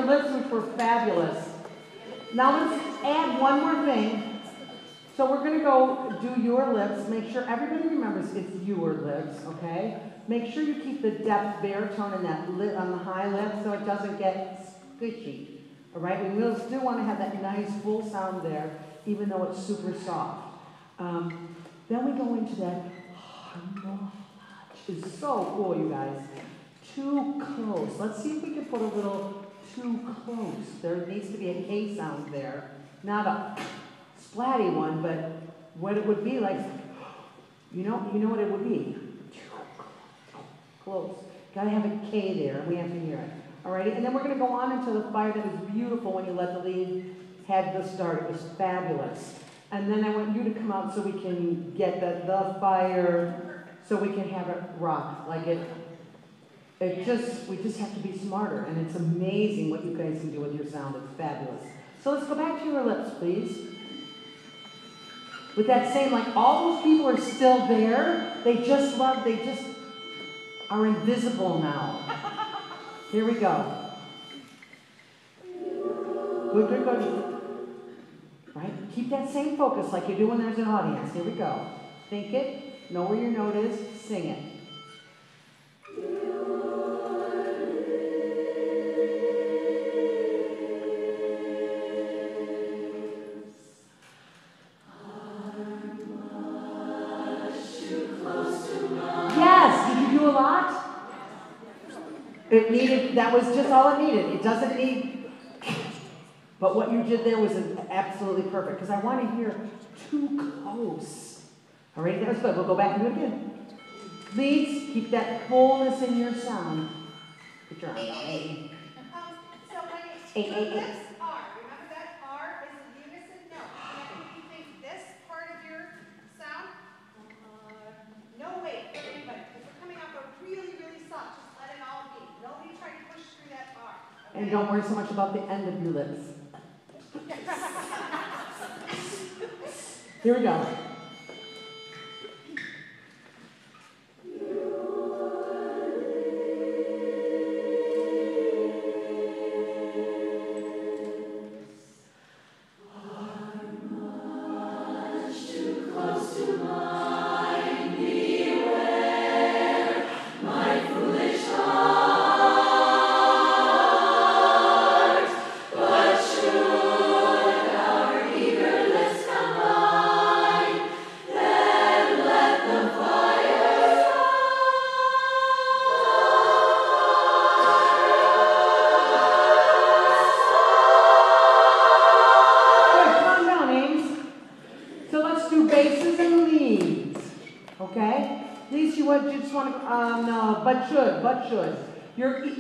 lips, which were fabulous. Now let's add one more thing. So we're going to go do your lips. Make sure everybody remembers it's your lips, okay? Make sure you keep the depth baritone in that lip on the high lip so it doesn't get squishy. All right? We will still want to have that nice full sound there, even though it's super soft. Then we go into that which is so cool, you guys. Too close. Let's see if we can put a little too close. There needs to be a K sound there. Not a splatty one, but what it would be like, you know what it would be? Close. Gotta have a K there, and we have to hear it. Alrighty, and then we're gonna go on into the fire that was beautiful when you let the lead have the start. It was fabulous. And then I want you to come out so we can get the fire, so we can have it rock. Like we just have to be smarter, and it's amazing what you guys can do with your sound. It's fabulous. So let's go back to your lips, please. With that same, like all those people are still there. They just are invisible now. Here we go. Good, good, good. Right? Keep that same focus like you do when there's an audience. Here we go. Think it, know where your note is, sing it. Yes, did you do a lot? It needed, that was just all it needed. It doesn't need, but what you did there was absolutely perfect, because I want to hear too close. All right, that was good. We'll go back and do it again. Please keep that fullness in your sound. Put your arm down. Eight. So when your lips are, remember that R is a unison note. And if you think this part of your sound, no wait for anybody, because we're coming up a really, really soft. Just let it all be. Nobody try to push through that R. Okay? And don't worry so much about the end of your lips. Here we go.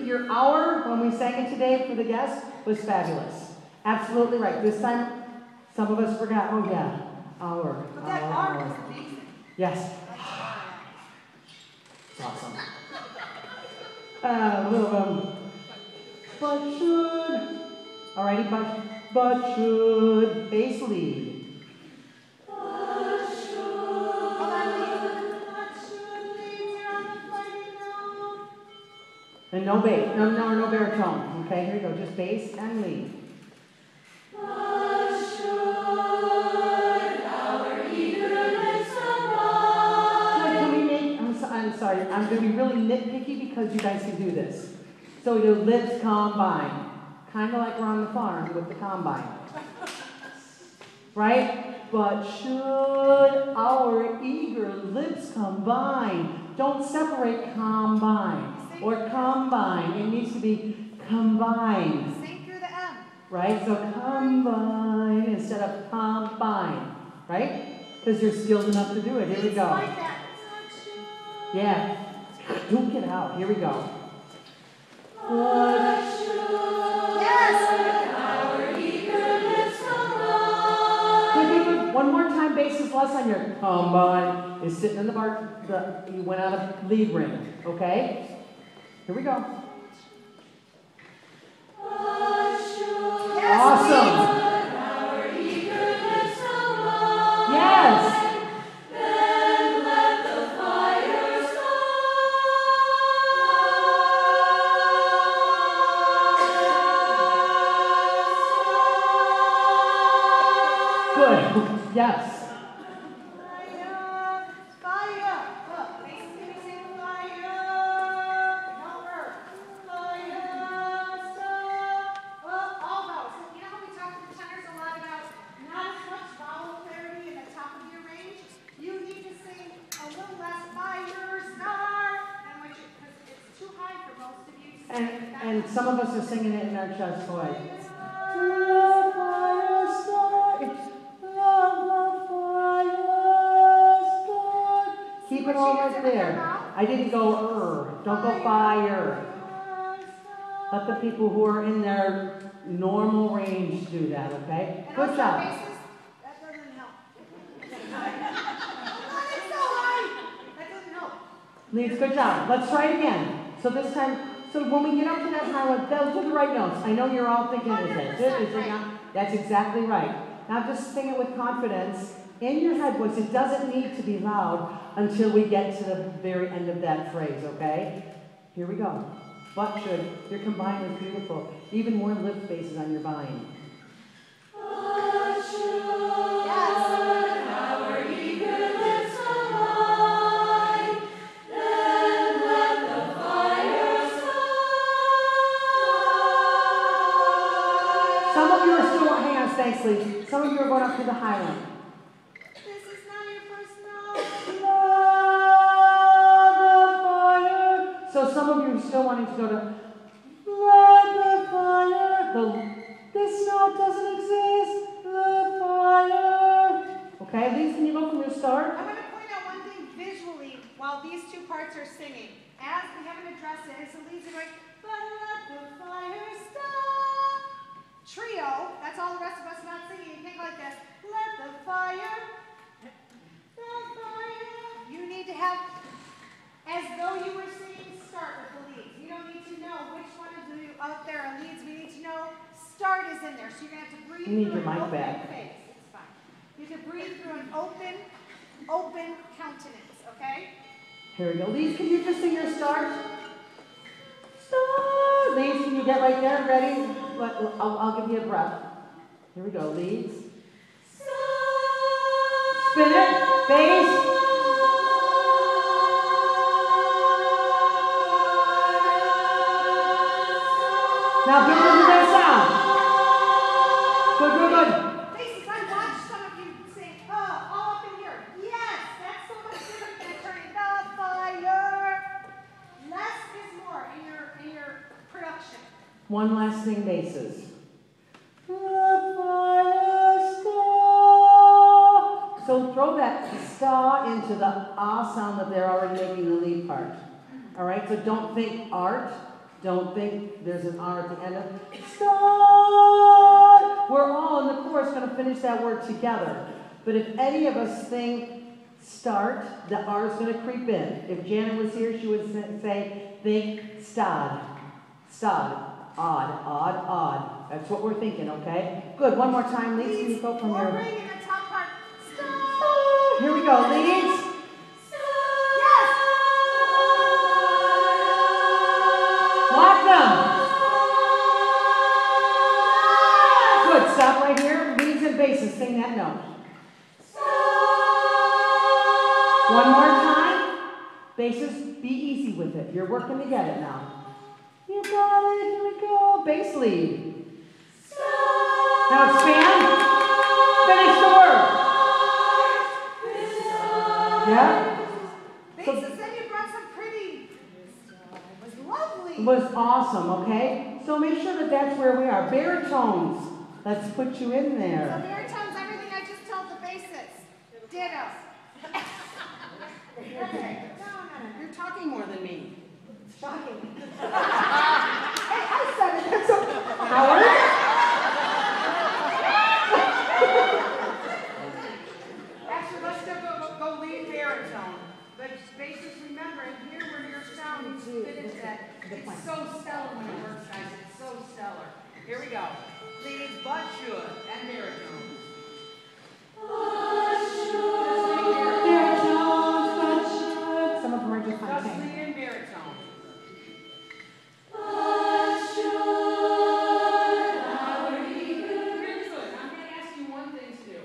Your hour, when we sang it today for the guests, was fabulous. Absolutely right. This time, some of us forgot. Oh, yeah. Hour. But that R was amazing. Yes. It's awesome. A little but should. Alrighty, but should. Bass lead. And no bass, no baritone. Okay, here we go. Just bass and lead. I'm sorry, I'm going to be really nitpicky because you guys can do this. So your lips combine. Kind of like we're on the farm with the combine. Right? But should our eager lips combine? Don't separate combine. Or combine. It needs to be combined. Sing through the M. Right? So combine instead of combine. Right? Because you're skilled enough to do it. Here we go. Like that. Yeah. Don't get out. Here we go. Good. One more time, bass is less on your combine. Is sitting in the bar. You went out of lead ring. Okay? Here we go. Awesome. Yes. Good. Yes. Fire, fire. Look, Mason, can you say fire? No verb. Fire, stop. All vowels. You know how we talk to the tenors a lot about not as much vowel clarity in the top of your range? You need to sing a little less fire, start. And when you, because it's too high for most of you to sing. And some of us are singing it in our chest voice. Keep it all right there. I didn't go Don't go fire. Let the people who are in their normal range do that, okay? And Good also, job. Mason, that doesn't help. Not it so high. That doesn't help. Leeds, good job. Let's try it again. So this time, so when we get up to that high one, those are the right notes. I know you're all thinking, is it good? Is it not? That's exactly right. Now just sing it with confidence in your head voice. It doesn't need to be loud until we get to the very end of that phrase, okay? Here we go. But should. Your combined is beautiful. Even more lip spaces on your bind. Some of you are still, hang on, thanks, Lee. Some of you are going up to the high one. This is not your first note. So some of you are still wanting to go to let the fire. This note doesn't exist. The fire. Okay, Lise, can you go from your start? I'm going to point out one thing visually while these two parts are singing. As we haven't addressed it, as the leads are going, but let the fire stop. Trio, that's all the rest of us not singing. You think like this. Let the fire. You need to have, as though you were singing, start with the leads. You don't need to know which one of you out there are leads. We need to know start is in there. So you're going to have to breathe You need through your an mic open back. face. It's fine. You have to breathe through an open countenance, okay? Here we go. Lise, can you just sing your start? Start. Lise, can you get right there? Ready? I'll give you a breath. Here we go. Lise. Spin it. Bass. Now build into that sound. Good. Faces, I watched some of you sing, all up in here. Yes, that's so much different than turning the fire. Less is more in your production. One last thing, basses. So throw that sta into the ah sound that they're already making the lead part. All right, so don't think art. Don't think there's an R at the end of start. We're all in the chorus going to finish that word together. But if any of us think start, the R is going to creep in. If Janet was here, she would say think stad. Stad. Odd. That's what we're thinking, okay? Good. One more time, Lise. Can you go from More your... ring in the top part. Stop. Here we go, Lise. Yes. Lock them. Good. Stop right here. Leads and basses. Sing that note. One more time. Basses, be easy with it. You're working to get it now. You got it. Here we go. Bass lead. Now expand. Finish the word. Yeah? Basis said you brought some pretty. It was lovely. It was awesome, okay? So make sure that that's where we are. Baritones. Let's put you in So there. baritones, everything I just told the basis. Ditto. Okay. No. You're talking more than me. Shocking. Hey, I said it. That's okay. Howard? Actually, let's still go lead baritone. But basically, remember, here where your sound needs to fit into that. It's so stellar when it works, guys. It's so stellar. Here we go. Lead, but should, and baritone. Baritones. Some of them are just Just fine. lead and baritone. Really good. I'm going to ask you one thing to do.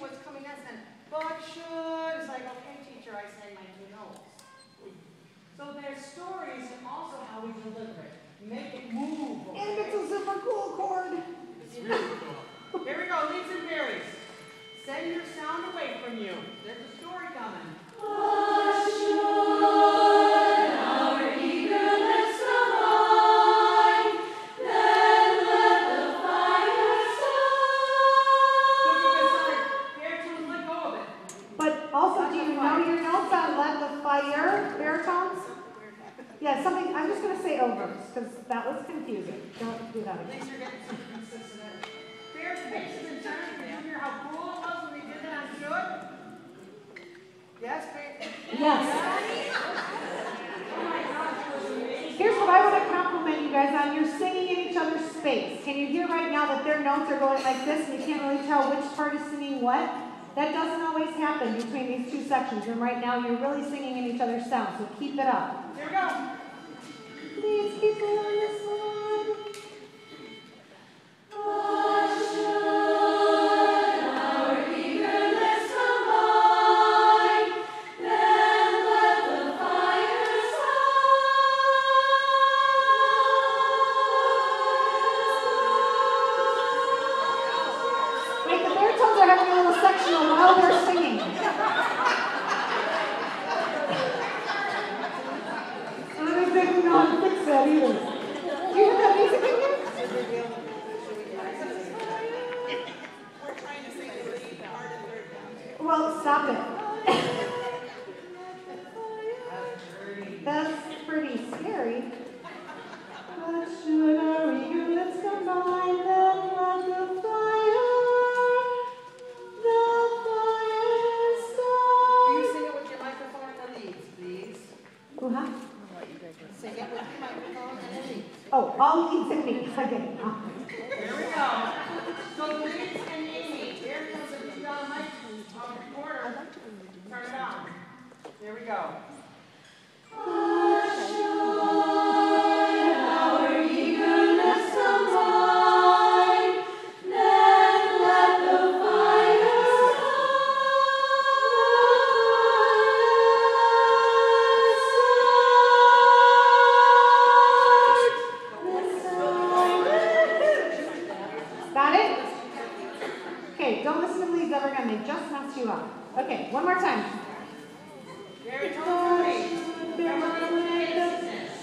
what's coming next, and but should, it's like, okay, teacher, I sang my 2 notes. So there's stories and also how we deliver it. Make it move. Okay? And it's a super cool chord. It's really cool. Here we go, leaves and berries. Send your sound away from you. There's a story coming. What should our eager lips combine? Then let the fire start. Look at this side. Baritones, let go of it. But also, do you know your notes on let the fire, baritones? Yeah, something, I'm just going to say over, because that was confusing. Don't do that At again. least you're getting some consistent. Fair faces and turns. Did you hear how cool it was when we did that on should? Yes, fair. Yes. Oh my gosh, it was amazing. Here's what I want to compliment you guys on. You're singing in each other's space. Can you hear right now that their notes are going like this and you can't really tell which part is singing what? That doesn't always happen between these 2 sections. And right now you're really singing in each other's sound. So keep it up. Here we go. Please keep it on this one. What should our eager lips combine? Then let the fire start. Wait, the baritones are having a little sectional while they're singing. I didn't know how to fix that either. Do you have that music in here? We're trying to sing the lead part of third down. Well, stop it. That's pretty scary. What should our eager lips combine? Then let the fire Will you start. sing it with your microphone and the leaves, please? Uh-huh. Sing it with your microphone and the leaves. Oh, all leads at me. I get it. Here we go. So leaves and Amy. Here comes the $2 mic recorder. Turn it on. Here we go. What should our eager lips combine? Then let the fire Got it? Okay, don't listen to leads ever again. They just messed you up. Okay, one more time. Baritones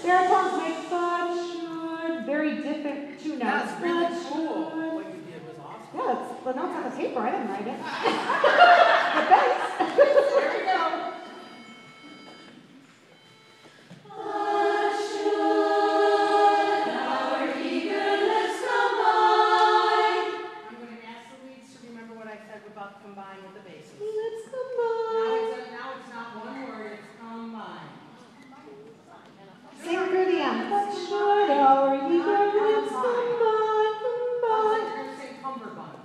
Baritones make but should. Very different 2 notes. That's really But cool. should. What you did was awesome. Yeah, it's the notes on the paper. I didn't write it. The bass. Here we go. What should our eager lips combine? I'm going to ask the leads to remember what I said about combine with the bases. Let's combine. Now it's not one word, it's combine. Sing through the end. But should our eager lips combine, combine. You're going to say cummerbund.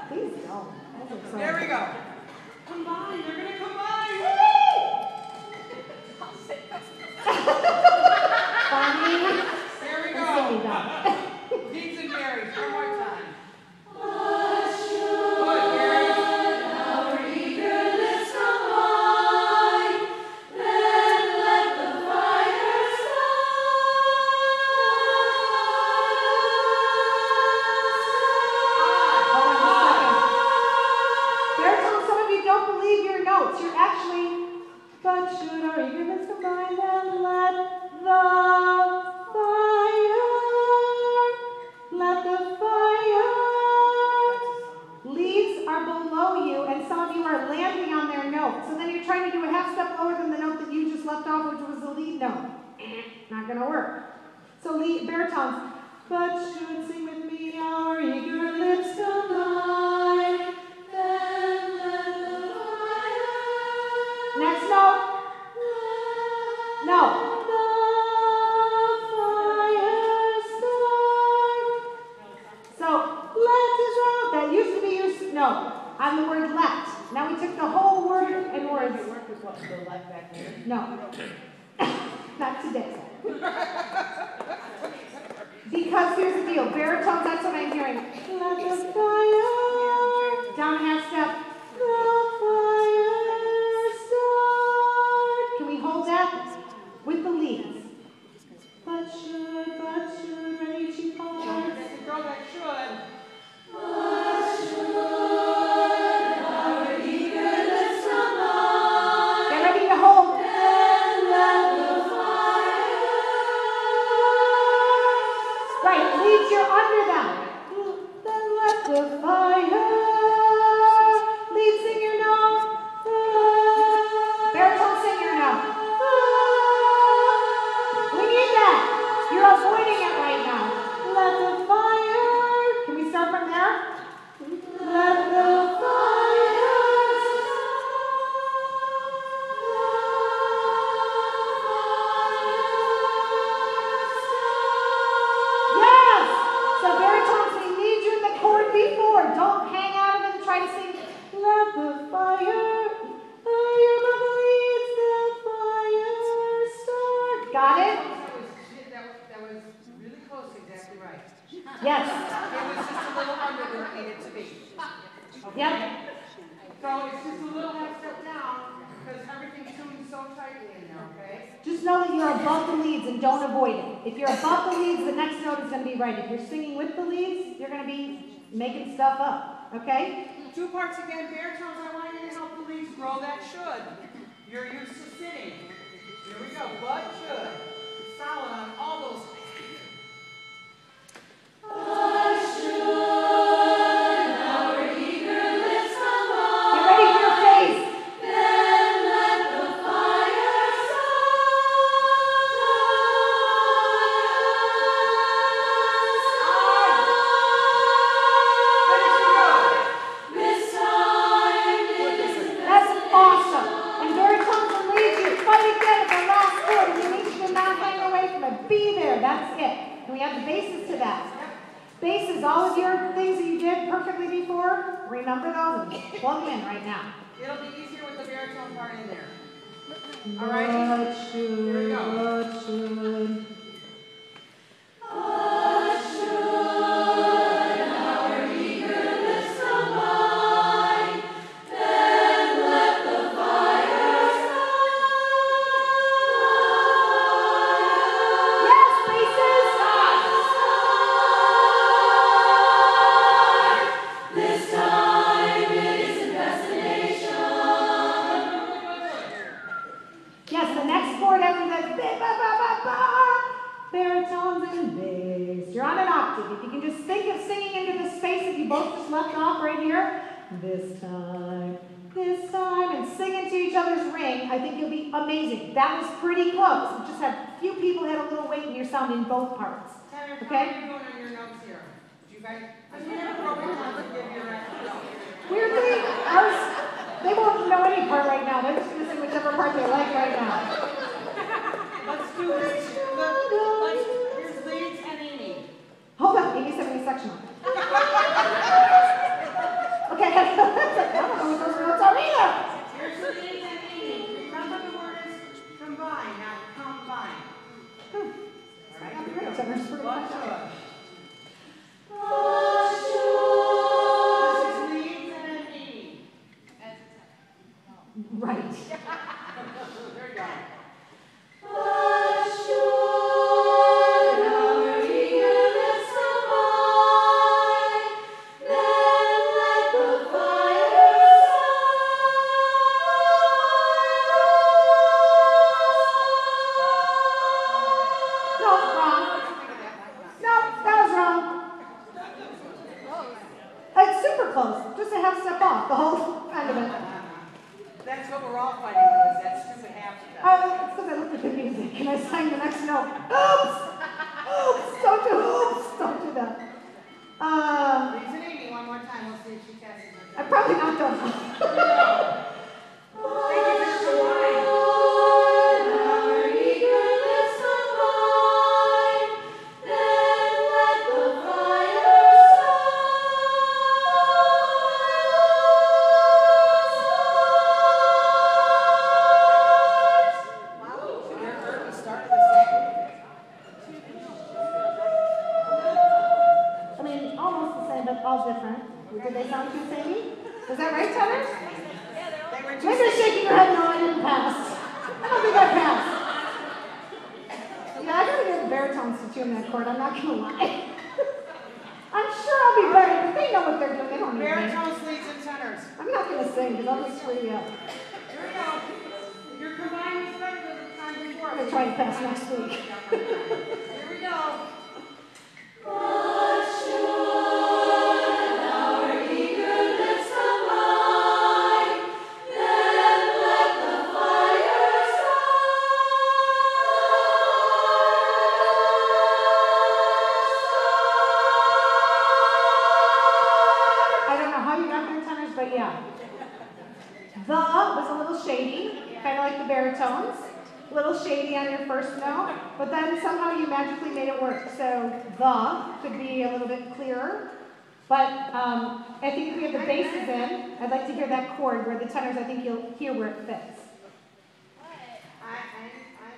Please don't. Those are so- There we go. Combine, they're going to combine. Funny. Here we Silly go. dog. Leaves and berries, one more time. What should our eager lips combine? Then let the fire Hold on a second. Baritones, some of you don't believe your notes. You're actually, but should our eager lips combine, then let the fire. Leaves are below you, and some of you are landing on their note. So then you're trying to do a half step lower than the note that you just left off, which was the lead note. Not gonna work. So baritones, but should sing with me, our eager lips combine. Then let the fire. Next note. No. So, let is out. That used to be used, no, on the word let. Now we took the whole word and words. You work with what, the left back there? No. Not today. Because here's the deal. Baritones, that's what I'm hearing. Let the fire Down a half step. The fire start. Can we hold that with the leads? But should, ready to Don't fall. forget to throw that should. Get ready to hold. Right, leads, you're under them. Then let the fire. Lead, sing your note. Baritone, sing your note. We need that. You're avoiding it right now. Let the fire. Can we start from there? Let the fire. Yes! So baritones, we need you in the chord before. Don't hang out of it and try to sing. Let the fire, fire above the leads, the fire start. Got it? That was really close, exactly right. Yes. It was just a little under where it needed to be. Yep. So it's just a little half step down because everything's tuned so tightly in there, okay? Just know that you're above the leads and don't avoid it. If you're above the leads, the next note is going to be right. If you're singing with the leads, you're going to be making stuff up. Okay? 2 parts again, baritones. I want you to help the leads grow that should. You're used to sitting. Here we go. But should. Solid on all those. Get ready for your face. That's awesome. And baritones and leads, you fight again at the last chord. And you need you to not hang away from it. Be there. That's it. Can we have the basses to that? Basses, all of your things that you did perfectly before, remember those and plug them in right now. It'll be easier with the baritone part in there. All right. What should, Here we go. what should. Yes, basses. Yes, the next chord after that, baritones and bass. You're on an octave. If you can just think of singing into the space that you both just left off right here. This time, and sing into each other's ring. I think you'll be amazing. That was pretty close. We just had a few people had a little weight in your sound in both parts. Tanner, how Okay. are you doing on your notes here? Did you guys? Because we never broke it down to give you a note. Weirdly, ours, they won't know any part right now. They're just going to sing whichever part they like right now. Let's do this. Here's leads and Amy. Hold on, Amy said we sectional. Okay, I don't know what those notes are either. Here's the leads and Amy. Remember the word is combine, not combine. All right, here we go. So we're just pretty much What done. should? This is leads and an Amy. Right. There you go. No, wrong. No, that was wrong. It's super close. Just a half step off, the whole end of it. That's what we're all fighting with, is that stupid half step. Oh, it's because I looked at the music. Can I sing the next note? Oops! Oops! Don't do oops! Don't do that. Leads and Amy, one more time, we'll see if she catches it. I probably not done. Thank you for combining. I mean, almost the same, but all different. Did they sound too samey? tenors? They were Maybe too you're shaking your head, no, I didn't pass. I don't think I passed. Yeah, I gotta get the baritones to tune that chord, I'm not gonna lie. I'm sure I'll be better, but they know what they're doing, they don't need me. baritones, leads, and tenors. I'm not gonna sing, because I'll just screw you up. Here we go. Your combined is better than the time before. I'm gonna try to pass next week. Here we go. I don't know how you got there, tenors, but yeah. The was a little shady, kind of like the baritones. A little shady on your first note, but then somehow you magically made it work. So the could be a little bit clearer. But I think if we have the basses in, I'd like to hear that chord where the tenors, I think you'll hear where it fits. I'm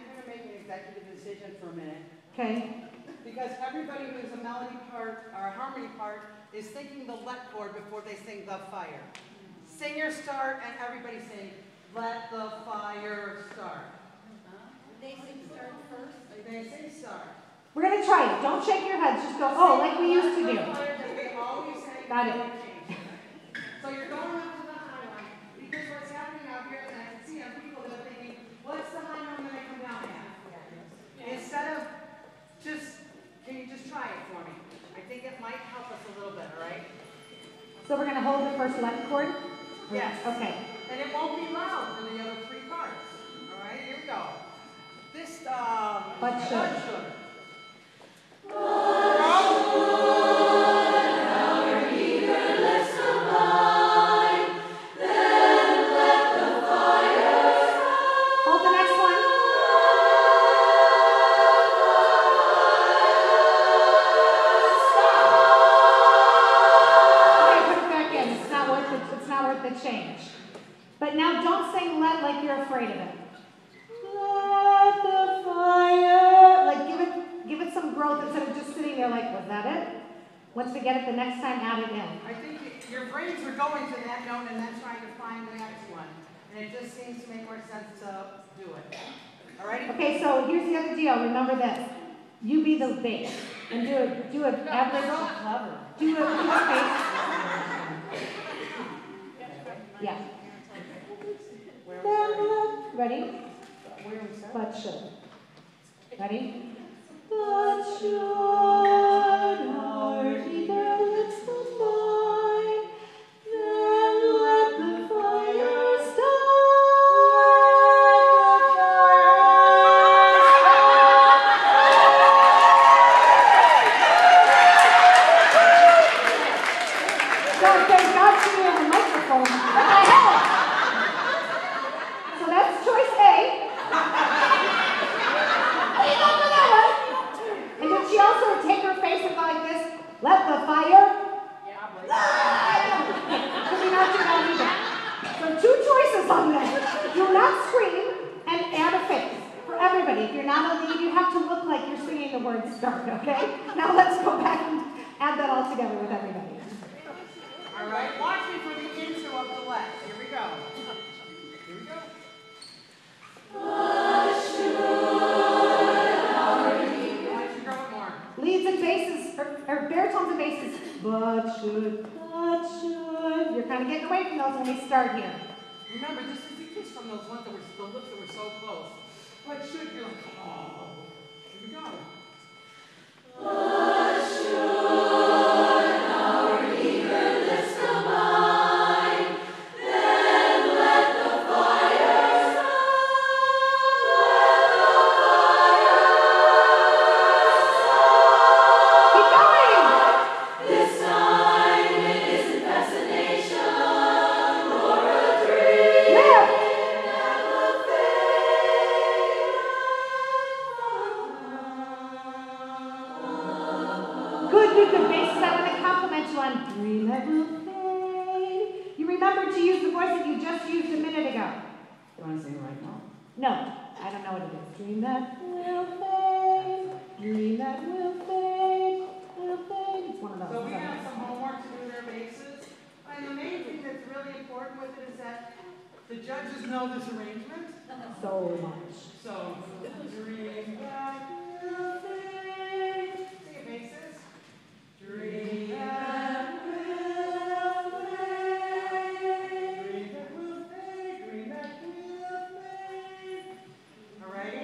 going to make an executive decision for a minute. Okay? Because everybody who's a melody part or a harmony part is thinking the let chord before they sing the fire. Singers start and everybody sing, let the fire start. They sing start first. They say start. We're going to try it. Don't shake your heads. Just go, oh, like we used to do. They always say. Got it. So you're going up to the high one because what's happening out here, and I can see on people that are thinking, what's the high note when they come down at? Instead of can you just try it for me? I think it might help us a little bit, all right? So we're going to hold the first let chord? Yes. Okay. And it won't be loud for the other three parts. All right, here we go. This, But should. Hold the next one. Okay, put it back in. It's not worth it. It's not worth the change. But now don't sing let like you're afraid of it. Let the fire. Like give it some growth instead of just sitting there like, was that it? Once we get it the next time, add it in. I think your brains were going to that note and then trying to find the next one. And it just seems to make more sense to do it. All right? Okay, so here's the other deal. Remember this. You be the bass and do an average. So clever. Do a bass. Yeah. Ready? But should. Ready? But should our eager lips combine, then let the fire start. So thank God she has a microphone. What the hell? So that's choice A. What do you got for that one? And then she also take her face and go like this, let the fire. So we not do that either. So two choices on this. Do not scream and add a face for everybody. If you're not a lead, you have to look like you're singing the word start, okay? Now let's go back and add that all together with everybody. All right, watch me for the intro of the left. Here we go. Here we go. Why don't you grow it more? Leads and basses, or baritones and basses. But should. You're kind of getting away from those when we start here. Remember, this is the kiss from those ones that were, the lips that were so close. What should you like? Oh, here we go. Keep going! This time it isn't fascination or a dream Lift! that will fade. Good. Basses, I want to compliment you on dream that will fade. You remember to use the voice that you just used a minute ago. You want to sing it right now? No, I don't know what it is. Dream that will fade. Dream that will fade. Will fade. It's one of those. So we have some homework to do with our bases. And the main thing that's really really important with it is that the judges know this arrangement. So much. So, dream that will fade. Sing it, Maces. Dream that will fade. Dream that will fade. Dream that will fade. Alrighty?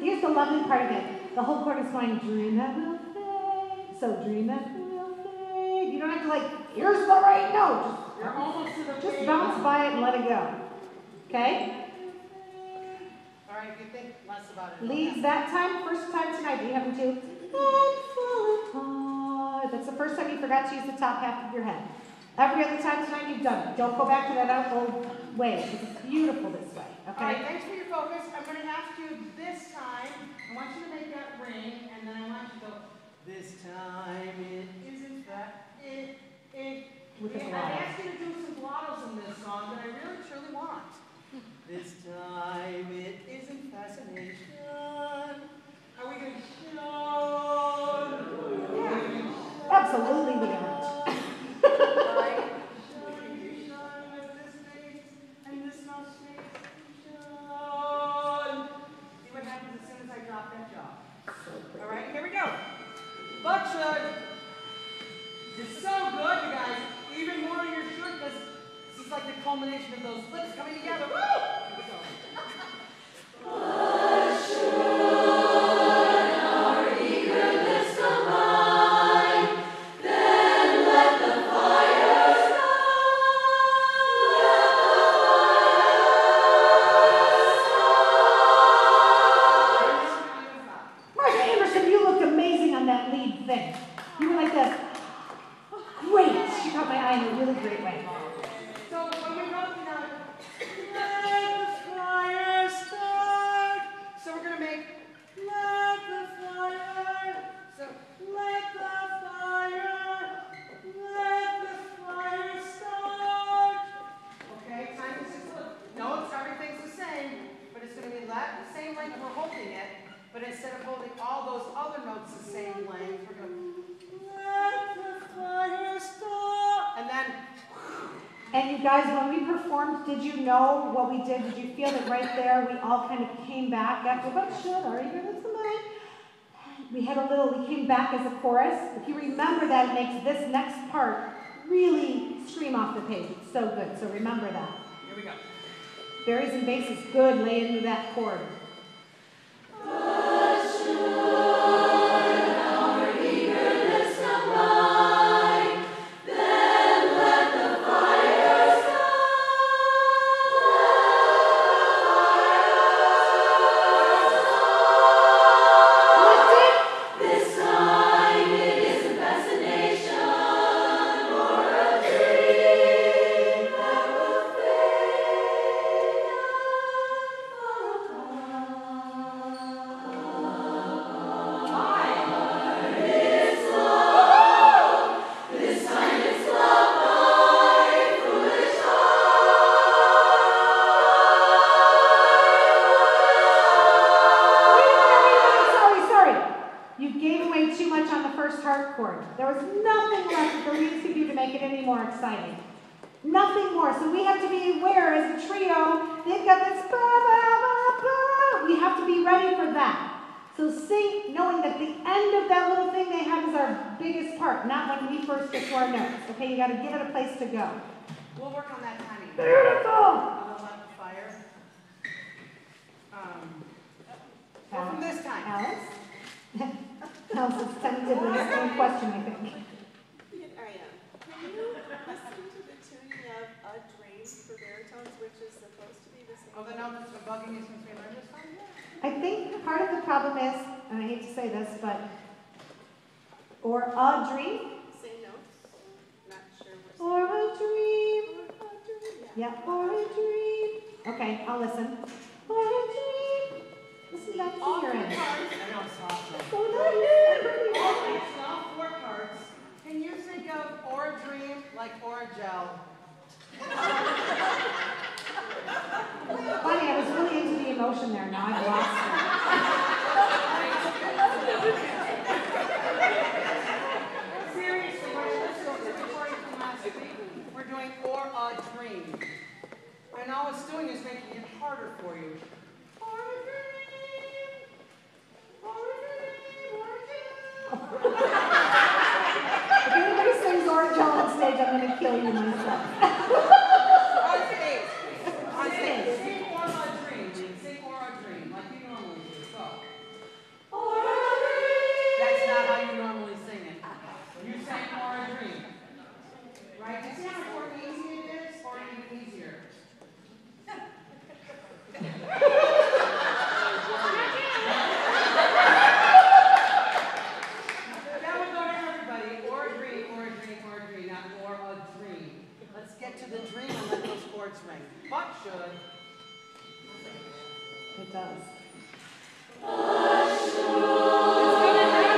Here's the lovely part of it. The whole chorus is going, dream that will fade. So dream that will fade. You don't have to like, here's the right note. You're almost to the Just fade. bounce by it and let it go. Okay? Alright, if you think less about it. Leads that time, first time tonight, you haven't to head full of heart. That's the first time you forgot to use the top half of your head. Every other time tonight you've done it. Don't go back to that old way, because it's beautiful this way. Alright, Okay? thanks for your focus. I'm going to ask you this time, I want you to make that ring, and then I want you to go, this time it isn't that, it. With the And blotto. I asked you to do some blottos in this song that I really truly want. This time it isn't fascination. Are we going to show? Yeah. Absolutely we aren't. Right? Shine with this face and this mouth face. Shine. See what happens as soon as I drop that jaw. All right, here we go. Butt should. It's so good, you guys. Even more of your shirt, because this is like the culmination of those flips coming together. Woo! Here we go. Martha Anderson, you looked amazing on that lead thing. You were like this. Great. She caught my eye in a really great way. So when we go, let the fire start. So we're gonna make let the fire. So let the fire start. Okay, time is just notes. Everything's the same, but it's gonna be let the same length we're holding it. But instead of holding all those other notes the same length, we're gonna let the fire start. And then. And you guys, when we performed, did you know what we did? Did you feel that right there we all kind of came back after, but should, are you going to tonight? We came back as a chorus. If you remember that, it makes this next part really scream off the page. It's so good, so remember that. Here we go. Berries and basses, good, lay into that chord. There was nothing left that the leads could do to make it any more exciting. Nothing more. So we have to be aware as a trio, they've got this ba ba ba ba. We have to be ready for that. So sing knowing that the end of that little thing they have is our biggest part, not when we first get to our notes. Okay, you got to give it a place to go. We'll work on that timing. Beautiful. I'll let the fire. Go from this time. Alice? Alice is tentatively asking a question, I think. Can you listen to the tuning of A Dream for baritones, which is supposed to be the same? Oh, the note that's been bugging you since we learned this song? I think part of the problem is, and I hate to say this, but, or a dream, Same notes? Not sure which. or a dream. A dream, yeah. Yeah, or a dream. Okay, I'll listen. Or a dream. Listen back to All your four end. parts. I know it's awesome. So nice. It's all four parts. Can you think of or a dream like Orajel? Funny, I was really into the emotion there. Now I've lost Seriously, we're just recording from last week. We're doing or a dream. making it harder for you. For a dream, for a dream, for a dream. If anybody sings Orange on stage, I'm going to kill you myself. On stage. On stage. Sing or a dream. Sing or a dream, like you normally do. Go. That's not how you normally sing it. You sang or a dream. Right? Do you see how much more easy it is? Or even easier? That would go to everybody. Or a dream, or a dream, or a dream. Not or a dream. Let's get to the dream and let those chords ring. But should. It does. It's gonna happen.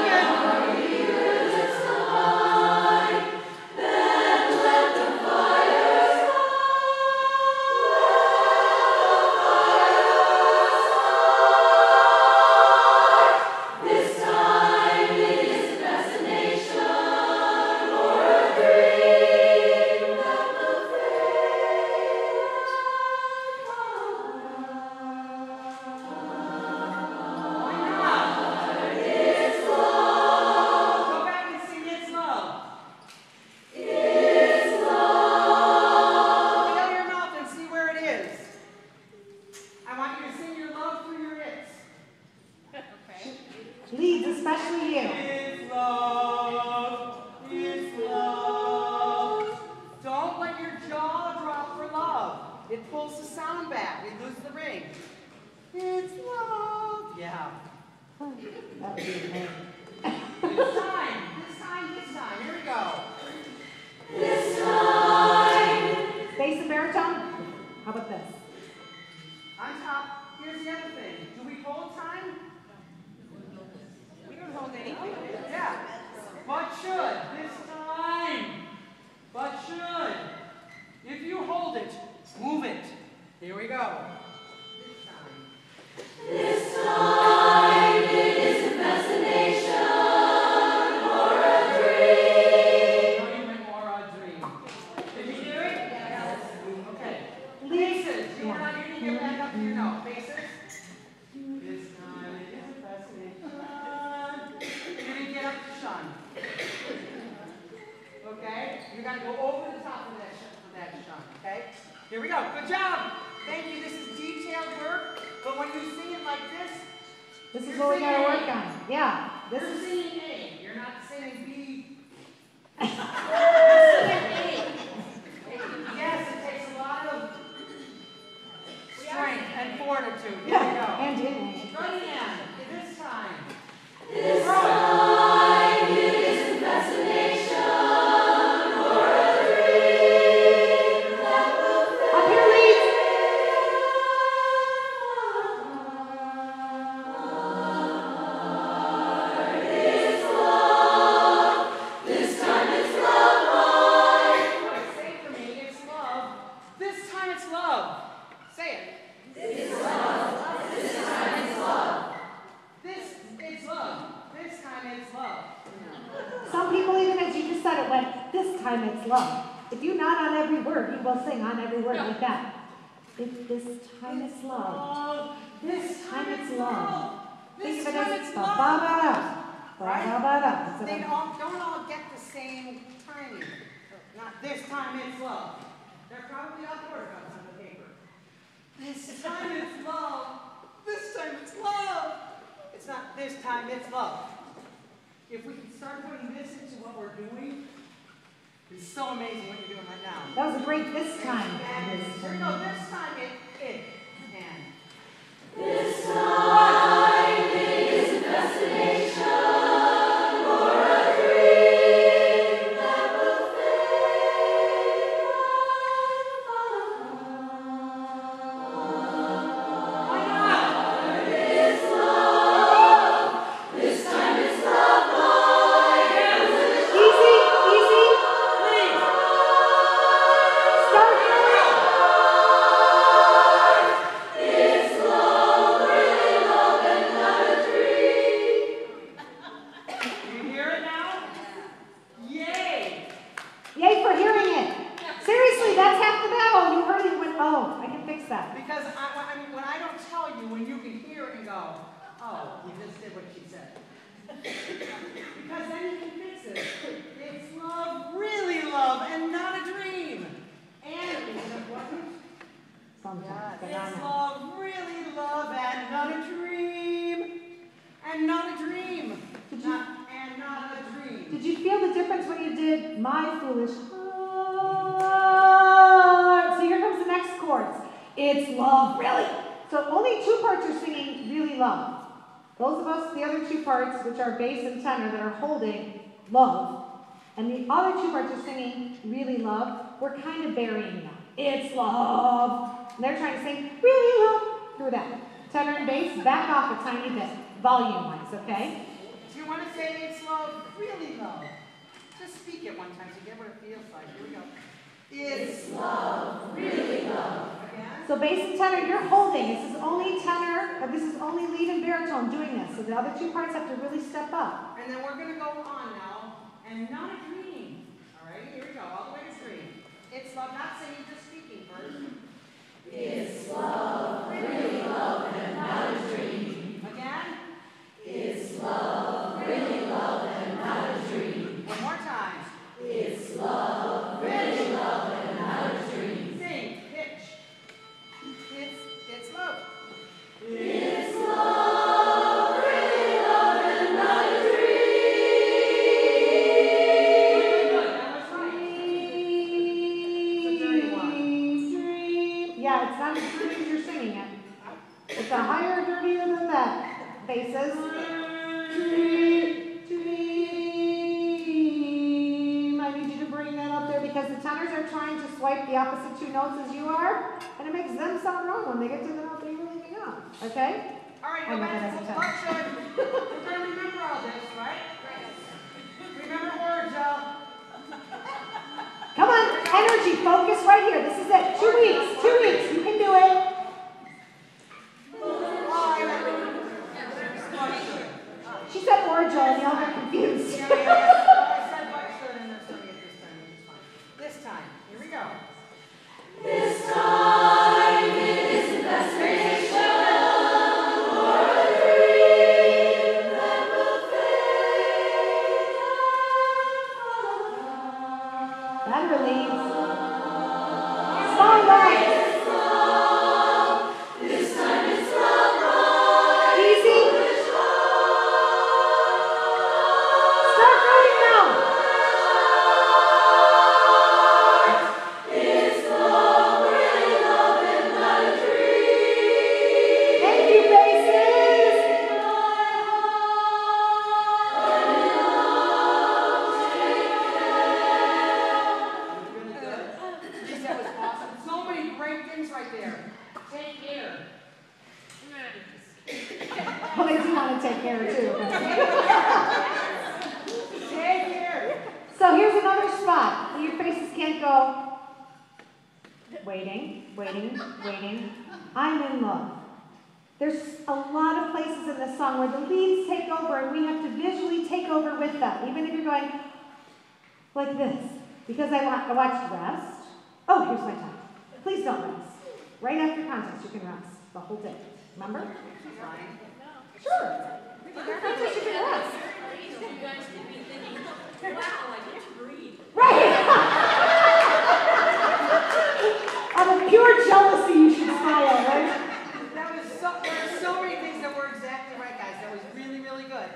Why not? Go back and sing It's Love. Open up your mouth and see where it is. I want you to sing your love through your it's. Leads, especially you. It's love. It's love. Don't let your jaw drop for love. It pulls the sound back. We lose the ring. It's love. Yeah. That would be amazing. This time. This time. This time. Here we go. Bass and baritone? How about this? On top. Here's the other thing. Do we hold time? We don't hold anything. Yeah. But should. This time. But should. If you hold it, move it. Here we go. This time. No, you went more a dream. Did you do it? Yes. Okay. Bases. You didn't get back up to your note. Bases. This time it is a fascination. You didn't get up to Sean. Okay? You got to go over the top of that, Sean. Okay? Here we go. Good job. Thank you. This is detailed work. But when you sing it like this, This is what we gotta work on. Yeah. This you're is singing A. You're not singing B. You're singing A. Yes, it takes a lot of strength and fortitude. Here we go. and in. Try it again. This time. Up here, leads. Say it for me. It's love. This time it's love. Say it. This it's love. This time it's love. Some people, even as you just said it, went, this time it's love. If you nod on every word, you will sing on every word like that. If this time it's love. This Time it's love. Think This of it time as it's ba-ba-ba-da. love. Ba-ba-ba-da. Instead They of- don't all get the same timing. Not this time it's love. They're probably out of order on the paper. This time it's love. This time it's love. It's not this time it's love. If we can start putting this into what we're doing, it's so amazing what you're doing right now. That was a great this time. And This here we time. go. This time it and. Why not? Easy, easy. Please. Start. and go, oh, you just did what she said. Because then you can fix it. It's love, really love, and not a dream. And it wasn't. Sometimes, but It's not. love, really love, and not a dream. And not a dream. And not a dream. Did you feel the difference when you did My Foolish Heart? So here comes the next chorus. It's love, really. So only two parts are singing really love. Those of us, the other two parts, which are bass and tenor, that are holding love, and the other two parts are singing really love, we're kind of burying them. It's love. And they're trying to sing really love through that. Tenor and bass, back off a tiny bit, volume-wise, okay? Do you want to say it's love, really love? Just speak it one time so you get what it feels like. Here we go. It's love, really love. Again. So bass and tenor, you're holding. This is only tenor, or this is only lead and baritone doing this. So the other two parts have to really step up. And then we're going to go on now. And not a dream. All right, here we go. All the way to three. It's love, not singing, just speaking first. It's love, really love, and not a dream. Again. It's love, really love, and not a dream. One more time. It's love, really love, and not a dream. Sing, pitch. It's love. It's love, really love, and not a Good, good. That was right. It's a dirty one. Dream. Yeah, it's not as dirty as you're singing it. It's a higher, dirtier than that. Basses. Dream, dream. I need you to bring that up there because the tenors are trying to swipe the opposite two notes as you are, and it makes them sound wrong when they get to the note that you're leaving off. Okay? All right, I go know back that to as a production. We're going to remember all this, right? Remember words, y'all. Come on, energy, focus right here. This is it. 2 weeks, 2 weeks. You can do it. She said Orjo, and y'all got confused. I said but should, and that's going to get this time, which is fine. This time, here we go. This time it isn't destination or a dream that will fade and fall. That relieves. Song right. This time it's love, right? Easy. Start writing now. It's love, really love, and not a dream. Thank you, basses. Really good. Denise, that was awesome. So many great things right there. Take care. Well, they do want to take care too. Take care. So here's another spot. Your faces can't go. Waiting, waiting, waiting. I'm in love. There's a lot of places in this song where the leads take over and we have to visually take over with them. Even if you're going like this. Because I watched rest. Oh, here's my time. Please don't rest. Right after contest, you can rest the whole day. Remember? Fine. Sure. Contest, you can rest. You guys could be thinking, wow, I get to breathe. Right. Out of pure jealousy, you should smile, right? There were so many things that were exactly right, guys. That was really, really good.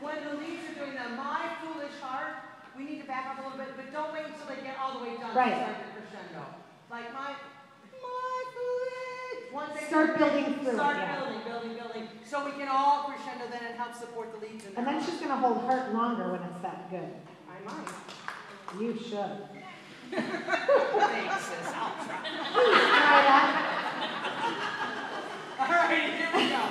When the leads are doing the My Foolish Heart, we need to back up a little bit, but don't wait until they get all the way done Right. to start the crescendo. Like my foolish. Once they Start building through it, Start yeah. building. So we can all crescendo then and help support the leads in there. And then she's going to hold heart longer when it's that good. I might. You should. Thanks, sis. I'll try. Please try that. All right, here we go.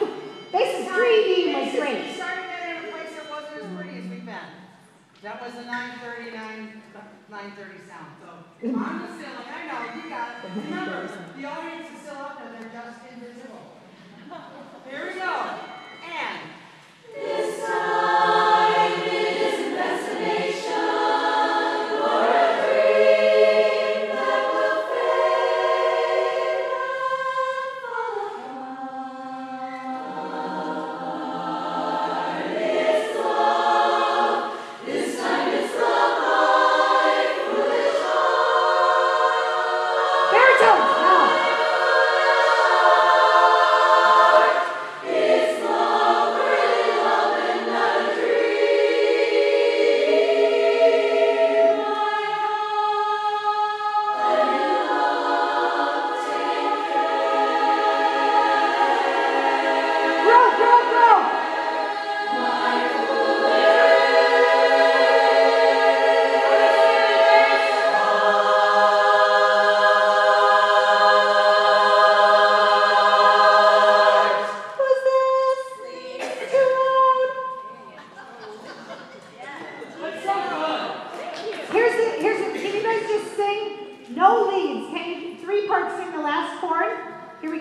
Basis 3D was We great. started that in a place that wasn't as pretty as we've been. That was the 9:30 sound. So on the ceiling, I know, you got it. Remember, the audience is still up there, they're just invisible. Here we go. And This time it isn't destination or a dream that will fade and fall apart.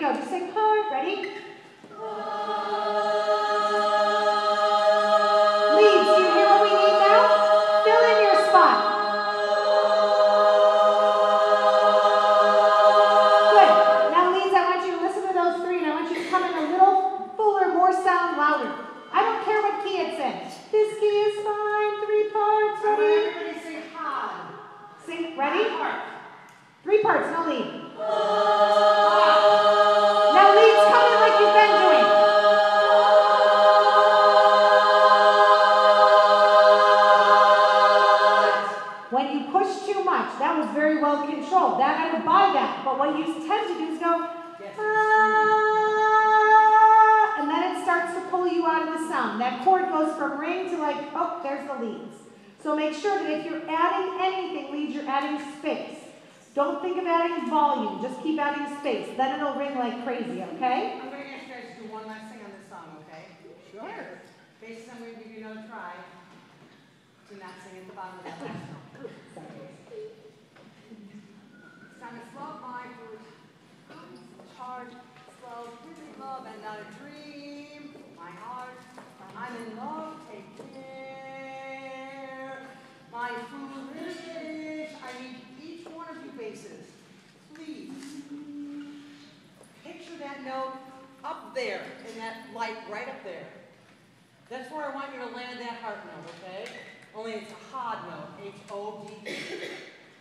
go. Just sing heart. Ready? Leads, do you hear what we need now? Fill in your spot. Good. Now, leads, I want you to listen to those three, and I want you to come in a little fuller, more sound, louder. I don't care what key it's in. This key is fine. 3 parts. I want Ready? everybody to sing hard. Sing. Ready? Heart. 3 parts, no lead. Now leads, come in like you've been doing. When you push too much, that was very well controlled. That I would buy that. But what you tend to do is go, ah, and then it starts to pull you out of the sound. That chord goes from ring to like, oh, there's the leads. So make sure that if you're adding anything, leads, you're adding space. Don't think of adding volume, just keep adding space. Then it'll ring like crazy, okay? I'm going to ask you guys to do one last thing on this song, okay? Sure. Basically, I'm going to give you another try to not sing at the bottom of that last note. It's time to slow my foot. Hard, slow, really love and not a dream. My heart, I'm in love, take care. My foolish wish, I need each one of you basses. Please, picture that note up there, in that light right up there. That's where I want you to land that heart note, okay? Only it's a hod note, H-O-D-E.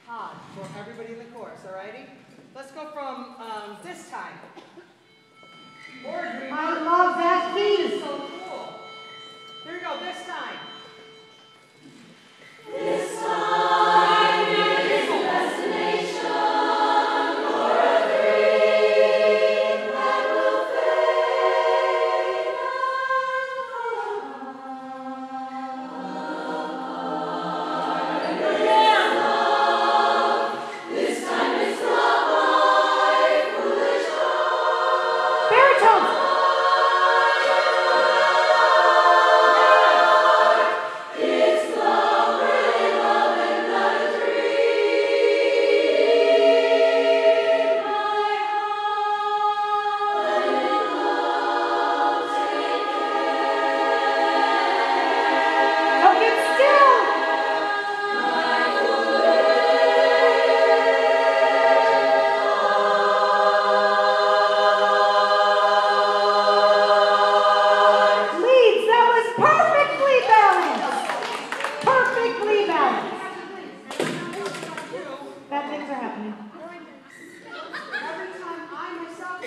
Hod, for everybody in the chorus, alrighty? Let's go from this time. Ordinary. I love that key. It's so cool. Here we go, this time. This time is the destination for a dream that will fade. This time is love, my foolish heart. Baritones. It's love, really love, and not a dream. My heart, I'm in love, take care. Don't get still. My Leads, that was perfectly balanced. Perfectly balanced. Bad things are happening. Every time I myself,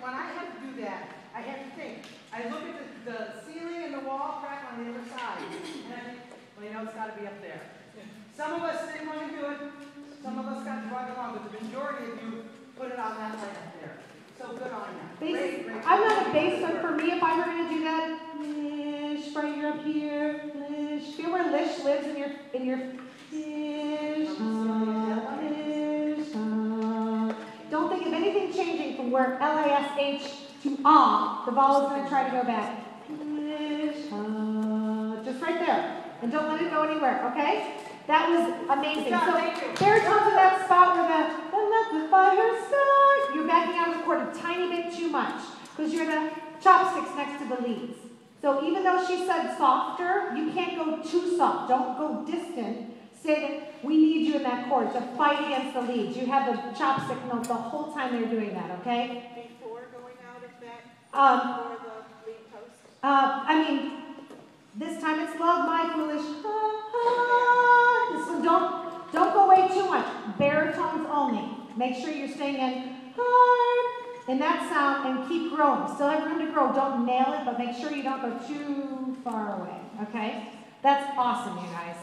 when I have to do that, I have to think. I look at the ceiling and the wall crack on the other side. And I think, well, you know, it's got to be up there. Some of us didn't want to do it. Some of us got drug along, but the majority of you put it on that right up there. So good on you. Bass, I'm not a bass, but for me, if I were going to do that, lish, right here up here, lish. Feel where lish lives in your lish, lish. Don't think of anything changing from where L-I-S-H to ah. The vowel is going to try to go back. Lish, just right there. And don't let it go anywhere, okay? That was amazing. Good job, So thank you. baritones in that spot where the let the fire start. You're backing out of the chord a tiny bit too much because you're the chopsticks next to the leads. So even though she said softer, you can't go too soft. Don't go distant. Say that we need you in that chord to fight against the leads. You have the chopstick note the whole time they're doing that, okay? Before going out of that, for the lead post. I mean, this time it's love my foolish. This one, don't go way too much. Baritones only. Make sure you're staying in hard in that sound and keep growing. Still have room to grow. Don't nail it, but make sure you don't go too far away. Okay? That's awesome, you guys.